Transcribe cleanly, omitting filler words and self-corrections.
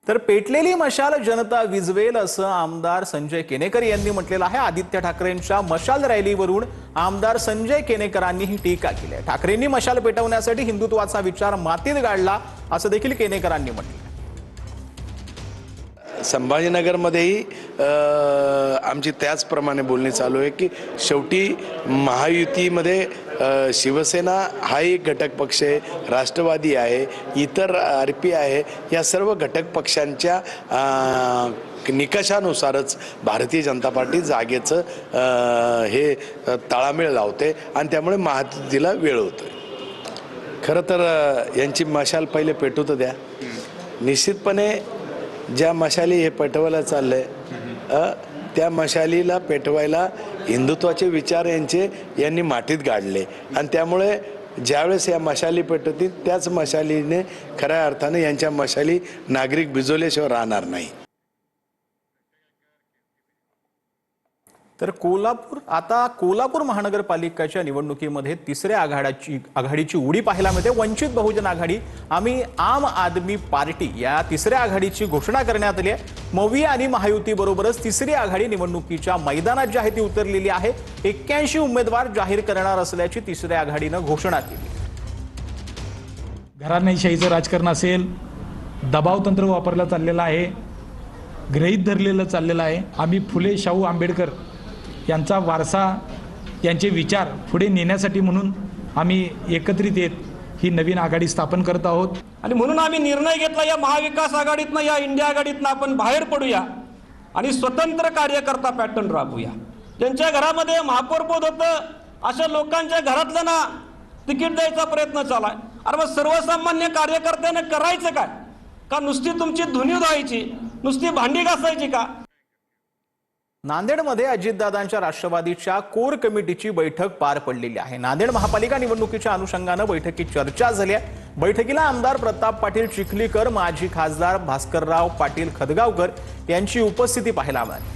तर पेटलेली मशाल जनता विझवेल असं आमदार संजय केनेकर यांनी म्हटलेलं आहे। आदित्य ठाकरेंच्या मशाल रॅलीवरून आमदार संजय केनेकरांनी ही टीका केली आहे। ठाकरेंनी मशाल पेटवण्यासाठी हिंदुत्वाचा विचार मातीत गाडला असं देखील केनेकरांनी म्हटलं। संभाजीनगरमध्येही आमची त्याचप्रमाणे बोलणी चालू आहे की शेवटी महायुतीमध्ये शिवसेना हा एक घटक पक्ष आहे, राष्ट्रवादी आहे, इतर आरपी आहे, या सर्व घटक पक्षांच्या निकषानुसारच भारतीय जनता पार्टी जागेचं हे ताळमेळ लावते आणि त्यामुळे महायुतीला वेळ होतोय। खरं तर यांची मशाल पहिले पेटू तर द्या। निश्चितपणे ज्या मशाली हे पेटवायला चाललंय त्या मशालीला पेटवायला हिंदुत्वाचे विचार यांनी मातीत गाडले आणि त्यामुळे ज्यावेळेस या मशाली पेटतील त्याच मशालीने खऱ्या अर्थाने यांच्या मशाली नागरिक भिजवल्याशिवाय राहणार नाही। तर कोल्हापूर महानगरपालिकेच्या निवडणुकीमध्ये तिसऱ्या आघाडीची उडी पाहायला मिळते। वंचित बहुजन आघाडी आणि आम आदमी पार्टी या तिसऱ्या आघाडीची घोषणा करण्यात आली आहे। मवी आणि महायुती बरोबरच तिसरी आघाडी निवडणुकीच्या मैदानात जी आहे ती उतरलेली आहे। 81 उमेदवार जाहीर करणार असल्याची तिसऱ्या आघाडीने घोषणा केली। घराणेशाहीचं राजकारण असेल, दबाव तंत्र वापरलं चाललेलं आहे, गृहीत धरलेलं चाललेलं आहे। आम्ही फुले शाहू आंबेडकर यांचा वारसा, यांचे विचार पुढे नेण्यासाठी म्हणून आम्ही एकत्रित येत ही नवीन आघाडी स्थापन करत आहोत। आणि म्हणून आम्ही निर्णय घेतला, या महाविकास आघाडीतनं, या इंडिया आघाडीतनं आपण बाहेर पडूया आणि स्वतंत्र कार्यकर्ता पॅटर्न राबूया। ज्यांच्या घरामध्ये महापौरपद होतं अशा लोकांच्या घरातल्यांना तिकीट द्यायचा प्रयत्न चालू आहे। अरे मग सर्वसामान्य कार्यकर्त्याने करायचं काय? का नुसती तुमची धुनी धुवायची, नुसती भांडी घासायची का? नांदेडमध्ये अजितदादांच्या राष्ट्रवादीच्या कोर कमिटीची बैठक पार पडलेली आहे। नांदेड महापालिका निवडणुकीच्या अनुषंगाने बैठकीत चर्चा झाली आहे। बैठकीला आमदार प्रताप पाटील चिखलीकर, माजी खासदार भास्करराव पाटील खदगावकर यांची उपस्थिती पाहायला मिळाली।